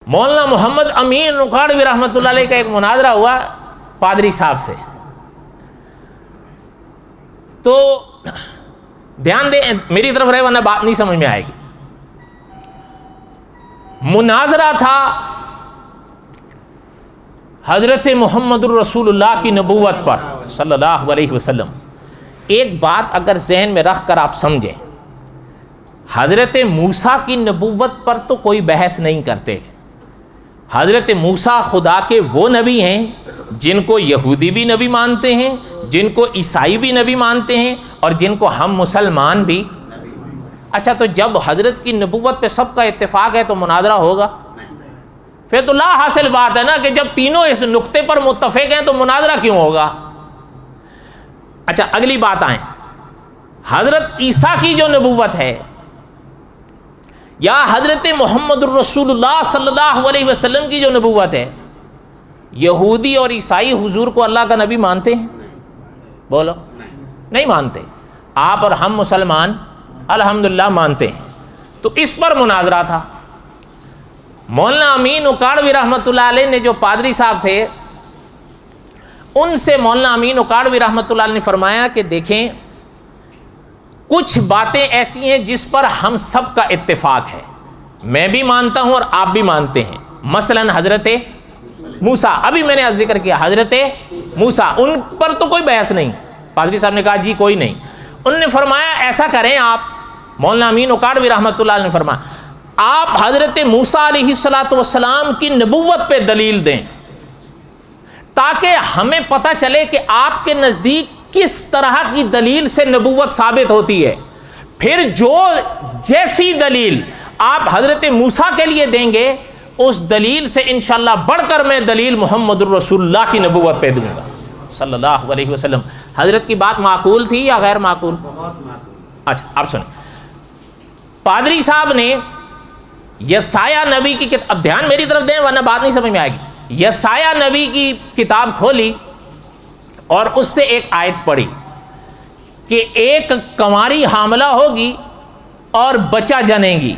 مولانا محمد امین اکاڑوی رحمۃ اللہ علیہ کا ایک مناظرہ ہوا پادری صاحب سے. تو دھیان دیں, میری طرف رہے ورنہ بات نہیں سمجھ میں آئے گی. مناظرہ تھا حضرت محمد الرسول اللہ کی نبوت پر صلی اللہ علیہ وسلم. ایک بات اگر ذہن میں رکھ کر آپ سمجھیں, حضرت موسیٰ کی نبوت پر تو کوئی بحث نہیں کرتے. حضرت موسیٰ خدا کے وہ نبی ہیں جن کو یہودی بھی نبی مانتے ہیں, جن کو عیسائی بھی نبی مانتے ہیں, اور جن کو ہم مسلمان بھی. اچھا, تو جب حضرت کی نبوت پہ سب کا اتفاق ہے تو مناظرہ ہوگا؟ پھر تو لا حاصل بات ہے نا کہ جب تینوں اس نقطے پر متفق ہیں تو مناظرہ کیوں ہوگا؟ اچھا, اگلی بات آئیں. حضرت عیسیٰ کی جو نبوت ہے یا حضرت محمد الرسول اللہ صلی اللہ علیہ وسلم کی جو نبوت ہے, یہودی اور عیسائی حضور کو اللہ کا نبی مانتے ہیں؟ بولو, نہیں مانتے. آپ اور ہم مسلمان الحمدللہ مانتے ہیں. تو اس پر مناظرہ تھا. مولانا امین اکاڑوی رحمۃ اللہ علیہ نے جو پادری صاحب تھے, ان سے مولانا امین اکاڑوی رحمۃ اللہ علیہ نے فرمایا کہ دیکھیں, کچھ باتیں ایسی ہیں جس پر ہم سب کا اتفاق ہے, میں بھی مانتا ہوں اور آپ بھی مانتے ہیں. مثلا حضرت موسیٰ, ابھی میں نے ذکر کیا حضرت موسیٰ, ان پر تو کوئی بحث نہیں. پادری صاحب نے کہا جی کوئی نہیں. انہوں نے فرمایا ایسا کریں آپ, مولانا امین اکاڑوی رحمۃ اللہ علیہ نے فرمایا آپ حضرت موسیٰ علیہ السلام کی نبوت پہ دلیل دیں تاکہ ہمیں پتہ چلے کہ آپ کے نزدیک کس طرح کی دلیل سے نبوت ثابت ہوتی ہے. پھر جو جیسی دلیل آپ حضرت موسیٰ کے لیے دیں گے, اس دلیل سے انشاءاللہ بڑھ کر میں دلیل محمد الرسول اللہ کی نبوت پہ دوں گا صلی اللہ علیہ وسلم. حضرت کی بات معقول تھی یا غیر معقول؟ اچھا, آپ سنیں. پادری صاحب نے یسایہ نبی کی کتاب, اب دھیان میری طرف دیں ورنہ بات نہیں سمجھ میں آئے گی. یسایہ نبی کی کتاب کھولی اور اس سے ایک آیت پڑھی کہ ایک کنواری حاملہ ہوگی اور بچہ جنے گی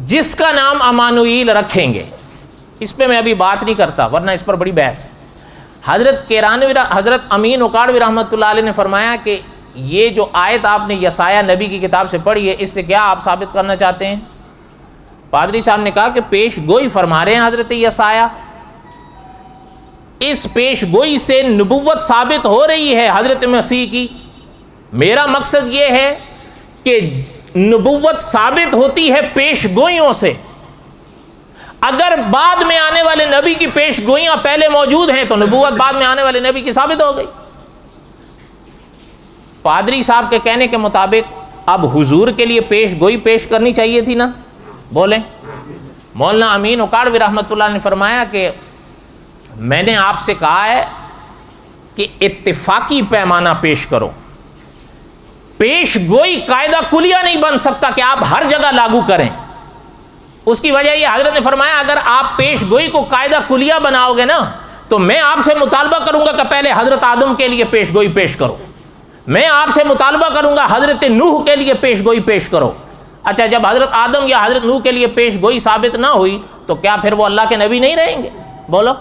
جس کا نام امانوئیل رکھیں گے. اس پہ میں ابھی بات نہیں کرتا ورنہ اس پر بڑی بحث ہے. حضرت امین اکاڑوی رحمۃ اللہ علیہ نے فرمایا کہ یہ جو آیت آپ نے یسایہ نبی کی کتاب سے پڑھی ہے, اس سے کیا آپ ثابت کرنا چاہتے ہیں؟ پادری صاحب نے کہا کہ پیش گوئی فرما رہے ہیں حضرت یسایہ, اس پیش گوئی سے نبوت ثابت ہو رہی ہے حضرت مسیح کی. میرا مقصد یہ ہے کہ نبوت ثابت ہوتی ہے پیش گوئیوں سے. اگر بعد میں آنے والے نبی کی پیش گوئیاں پہلے موجود ہیں تو نبوت بعد میں آنے والے نبی کی ثابت ہو گئی. پادری صاحب کے کہنے کے مطابق اب حضور کے لیے پیش گوئی پیش کرنی چاہیے تھی نا, بولیں. مولانا امین اکاڑوی رحمۃ اللہ نے فرمایا کہ میں نے آپ سے کہا ہے کہ اتفاقی پیمانہ پیش کرو, پیش گوئی قاعدہ کلیہ نہیں بن سکتا کہ آپ ہر جگہ لاگو کریں. اس کی وجہ یہ حضرت نے فرمایا اگر آپ پیش گوئی کو قاعدہ کلیہ بناؤ گے نا تو میں آپ سے مطالبہ کروں گا کہ پہلے حضرت آدم کے لیے پیش گوئی پیش کرو, میں آپ سے مطالبہ کروں گا حضرت نوح کے لیے پیش گوئی پیش کرو. اچھا, جب حضرت آدم یا حضرت نوح کے لیے پیش گوئی ثابت نہ ہوئی تو کیا پھر وہ اللہ کے نبی نہیں رہیں گے؟ بولو.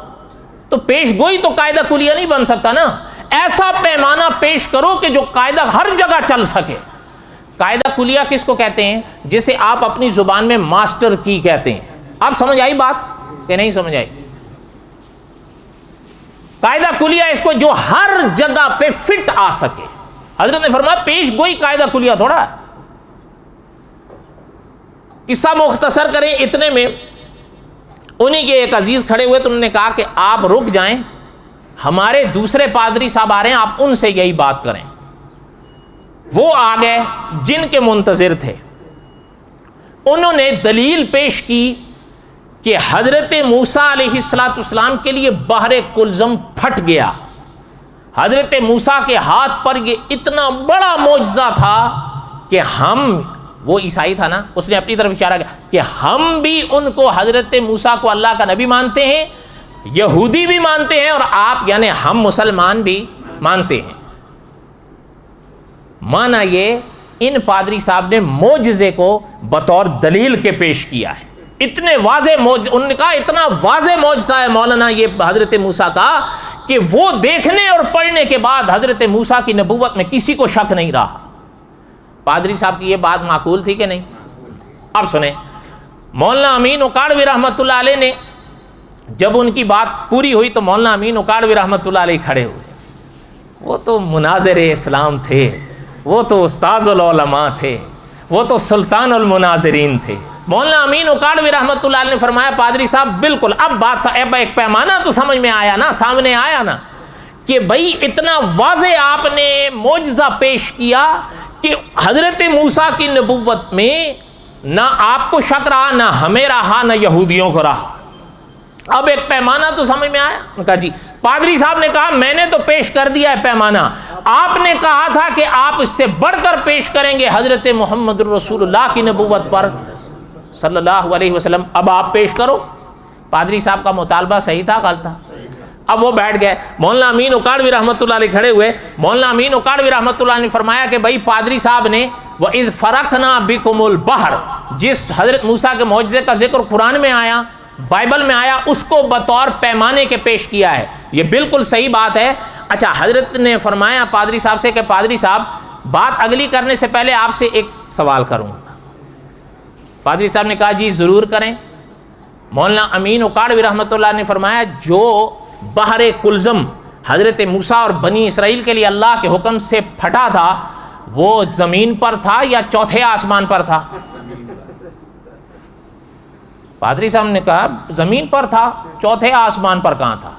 تو پیش گوئی تو قاعدہ کلیہ نہیں بن سکتا نا. ایسا پیمانہ پیش کرو کہ جو قاعدہ ہر جگہ چل سکے. قاعدہ کلیہ کس کو کہتے ہیں؟ جسے آپ اپنی زبان میں ماسٹر کی کہتے ہیں. آپ سمجھ آئی بات کہ نہیں سمجھ آئی؟ قاعدہ کلیہ اس کو جو ہر جگہ پہ فٹ آ سکے. حضرت نے فرمایا پیش گوئی قاعدہ کلیہ تھوڑا. قصہ مختصر کریں اتنے میں, انہی کے ایک عزیز کھڑے ہوئے تو انہوں نے کہا کہ آپ رک جائیں, ہمارے دوسرے پادری صاحب آ رہے ہیں, آپ ان سے یہی بات کریں. وہ آ گئے جن کے منتظر تھے. انہوں نے دلیل پیش کی کہ حضرت موسیٰ علیہ السلام کے لیے بحر کلزم پھٹ گیا. حضرت موسیٰ کے ہاتھ پر یہ اتنا بڑا معجزہ تھا کہ ہم, وہ عیسائی تھا نا, اس نے اپنی طرف اشارہ کیا کہ ہم بھی ان کو حضرت موسیٰ کو اللہ کا نبی مانتے ہیں, یہودی بھی مانتے ہیں, اور آپ یعنی ہم مسلمان بھی مانتے ہیں. مانا یہ ان پادری صاحب نے معجزے کو بطور دلیل کے پیش کیا ہے. اتنے واضح انہوں نے کہا اتنا واضح معجزہ ہے مولانا یہ حضرت موسیٰ کا کہ وہ دیکھنے اور پڑھنے کے بعد حضرت موسیٰ کی نبوت میں کسی کو شک نہیں رہا۔ پادری صاحب کی یہ بات معقول تھی کہ نہیں؟ اب سنیں، مولانا امین اکاڑوی رحمۃ اللہ علیہ نے جب ان کی بات پوری ہوئی تو مولانا امین اکاڑوی رحمۃ اللہ علیہ کھڑے ہوئے۔ وہ تو مناظر اسلام تھے، وہ تو استاذ العلماء تھے، وہ تو سلطان المناظرین تھے۔ مولانا امین اکاڑوی رحمۃ اللہ علیہ نے فرمایا پادری صاحب بالکل اب بات ایک پیمانہ تو سمجھ میں آیا نا، سامنے آیا نا کہ بھائی اتنا واضح آپ نے معجزہ پیش کیا کہ حضرت موسیٰ کی نبوت میں نہ آپ کو شک رہا، نہ ہمیں رہا، نہ یہودیوں کو رہا۔ اب ایک پیمانہ تو سمجھ میں آیا؟ کہا جی۔ پادری صاحب نے کہا میں نے تو پیش کر دیا ہے پیمانہ، آپ نے کہا تھا کہ آپ اس سے بڑھ کر پیش کریں گے حضرت محمد الرسول اللہ کی نبوت پر صلی اللہ علیہ وسلم، اب آپ پیش کرو۔ پادری صاحب کا مطالبہ صحیح تھا غلط تھا؟ اب وہ بیٹھ گئے، مولانا امین اکاڑوی رحمۃ اللہ علیہ کھڑے ہوئے۔ مولانا امین اکاڑوی رحمۃ اللہ نے فرمایا کہ بھائی پادری صاحب نے وَإِذْ فَرَقْنَا بِكُمُ الْبَحْرَ، جس حضرت موسیٰ کے معجزے کا ذکر قرآن میں آیا، بائبل میں آیا، اس کو بطور پیمانے کے پیش کیا ہے، یہ بالکل صحیح بات ہے۔ اچھا، حضرت نے فرمایا پادری صاحب سے کہ پادری صاحب بات اگلی کرنے سے پہلے آپ سے ایک سوال کروں۔ پادری صاحب نے کہا جی ضرور کریں۔ مولانا امین اکاڑوی رحمۃ اللہ نے فرمایا جو بحر کلزم حضرت موسیٰ اور بنی اسرائیل کے لیے اللہ کے حکم سے پھٹا تھا، وہ زمین پر تھا یا چوتھے آسمان پر تھا؟ پادری صاحب نے کہا زمین پر تھا، چوتھے آسمان پر کہاں تھا؟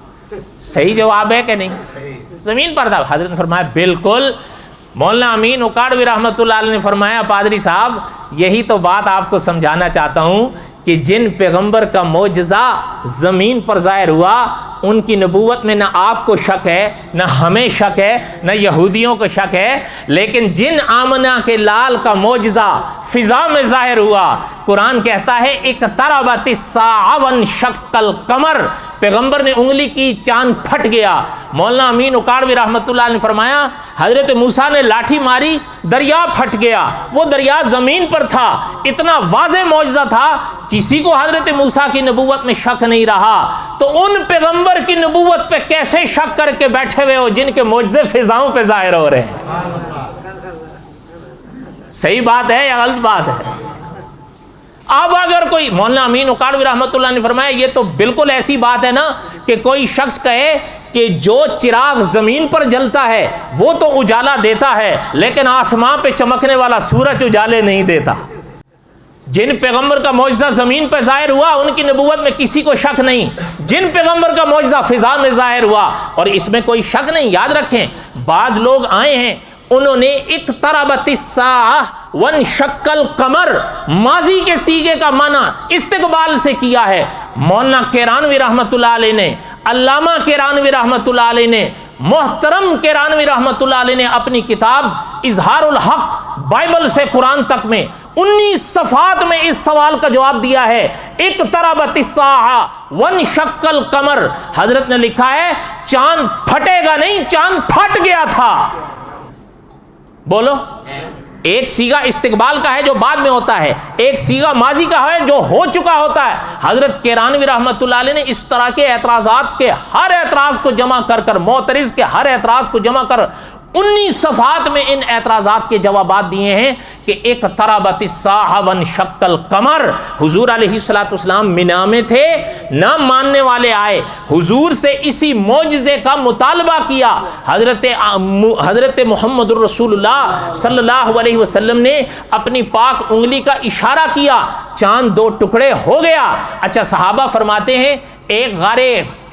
صحیح جواب ہے کہ نہیں؟ زمین پر تھا۔ حضرت نے فرمایا بالکل۔ مولانا امین اکاڑوی رحمۃ اللہ علیہ نے فرمایا پادری صاحب یہی تو بات آپ کو سمجھانا چاہتا ہوں کہ جن پیغمبر کا معجزہ زمین پر ظاہر ہوا ان کی نبوت میں نہ آپ کو شک ہے، نہ ہمیں شک ہے، نہ یہودیوں کو شک ہے، لیکن جن آمنہ کے لال کا معجزہ فضا میں ظاہر ہوا، قرآن کہتا ہے اقتربت الساعہ وانشق القمر، پیغمبر نے انگلی کی چاند پھٹ گیا۔ مولانا امین اکاڑوی رحمۃ اللہ نے فرمایا حضرت موسیٰ نے لاٹھی ماری، دریا پھٹ گیا، وہ دریا زمین پر تھا، اتنا واضح معجزہ تھا، کسی کو حضرت موسیٰ کی نبوت میں شک نہیں رہا۔ تو ان پیغمبر کی نبوت پہ کیسے شک کر کے بیٹھے ہوئے ہو جن کے معجزے فضاؤں پہ ظاہر ہو رہے ہیں؟ صحیح بات ہے یا غلط بات ہے؟ اب اگر کوئی مولانا امین اکاڑوی رحمۃ اللہ نے فرمایا یہ تو بالکل ایسی بات ہے نا کہ کوئی شخص کہے کہ جو چراغ زمین پر جلتا ہے وہ تو اجالا دیتا ہے لیکن آسمان پہ چمکنے والا سورج اجالے نہیں دیتا۔ جن پیغمبر کا معجزہ زمین پہ ظاہر ہوا ان کی نبوت میں کسی کو شک نہیں، جن پیغمبر کا معجزہ فضا میں ظاہر ہوا اور اس میں کوئی شک نہیں۔ یاد رکھیں بعض لوگ آئے ہیں انہوں نے اقتربت الساعہ وانشق القمر ماضی کے صیغے کا معنی استقبال سے کیا ہے۔ مولانا کیرانوی رحمۃ اللہ علیہ نے، علامہ کیرانوی رحمۃ اللہ علیہ نے، محترم کیرانوی رحمۃ اللہ علیہ نے اپنی کتاب اظہار الحق بائبل سے قرآن تک میں 19 صفحات میں اس سوال کا جواب دیا ہے۔ اقتربت الساعہ وانشق القمر، حضرت نے لکھا ہے چاند پھٹے گا نہیں، چاند پھٹ گیا تھا۔ بولو، ایک صیغہ استقبال کا ہے جو بعد میں ہوتا ہے، ایک صیغہ ماضی کا ہے جو ہو چکا ہوتا ہے۔ حضرت کیرانوی رحمۃ اللہ علیہ نے اس طرح کے اعتراضات کے ہر اعتراض کو جمع کر معترض کے ہر اعتراض کو جمع کر 19 صفحات میں ان اعتراضات کے جوابات دیے ہیں کہ اقتربت الساعہ وانشق القمر۔ حضور علیہ الصلوۃ والسلام مینا میں تھے، نہ ماننے والے آئے، حضور سے اسی معجزے کا مطالبہ کیا۔ حضرت محمد الرسول اللہ صلی اللہ علیہ وسلم نے اپنی پاک انگلی کا اشارہ کیا، چاند 2 ٹکڑے ہو گیا۔ اچھا، صحابہ فرماتے ہیں ایک غار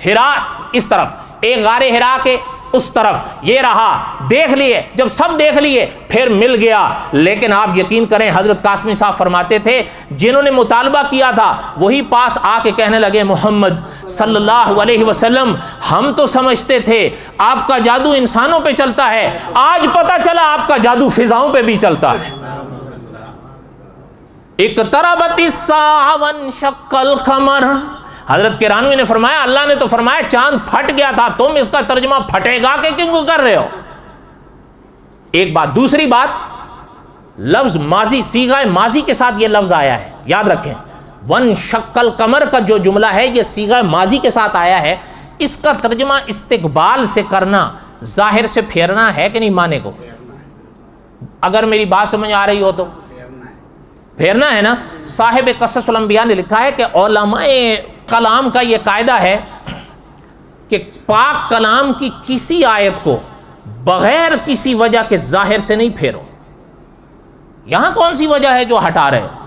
حرا اس طرف، ایک غار حرا کے اس طرف، یہ رہا، دیکھ لیے، جب سب دیکھ لیے پھر مل گیا۔ لیکن آپ یقین کریں حضرت قاسمی صاحب فرماتے تھے جنہوں نے مطالبہ کیا تھا وہی پاس آ کے کہنے لگے محمد صلی اللہ علیہ وسلم ہم تو سمجھتے تھے آپ کا جادو انسانوں پہ چلتا ہے، آج پتہ چلا آپ کا جادو فضاؤں پہ بھی چلتا ہے۔ اقتربت الساعہ وانشق القمر، حضرت کیرانوی نے فرمایا اللہ نے تو فرمایا چاند پھٹ گیا تھا، تم اس کا ترجمہ پھٹے گا کہ کیوں کر رہے ہو؟ ایک بات۔ دوسری بات، لفظ ماضی، صیغہ ماضی کے ساتھ یہ لفظ آیا ہے، یاد رکھیں ون شکل قمر کا جو جملہ ہے یہ صیغہ ماضی کے ساتھ آیا ہے، اس کا ترجمہ استقبال سے کرنا ظاہر سے پھیرنا ہے کہ نہیں معنی کو؟ اگر میری بات سمجھ آ رہی ہو تو پھیرنا ہے نا۔ صاحب قصص الانبیاء نے لکھا ہے کہ علماء کلام کا یہ قاعدہ ہے کہ پاک کلام کی کسی آیت کو بغیر کسی وجہ کے ظاہر سے نہیں پھیرو۔ یہاں کون سی وجہ ہے جو ہٹا رہے ہو؟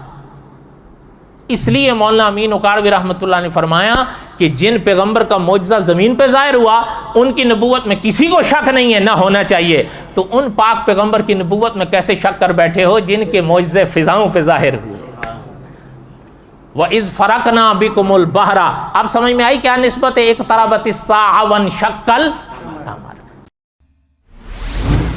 اس لیے مولانا امین اکاڑوی رحمۃ اللہ نے فرمایا کہ جن پیغمبر کا معجزہ زمین پہ ظاہر ہوا ان کی نبوت میں کسی کو شک نہیں ہے، نہ ہونا چاہیے، تو ان پاک پیغمبر کی نبوت میں کیسے شک کر بیٹھے ہو جن کے معجزے فضاؤں پہ ظاہر ہوئے؟ وَإِذْ فَرَقْنَا بِكُمُ الْبَحْرَ، اب سمجھ میں آئی کیا نسبت ہے اقتربت الساعہ وانشق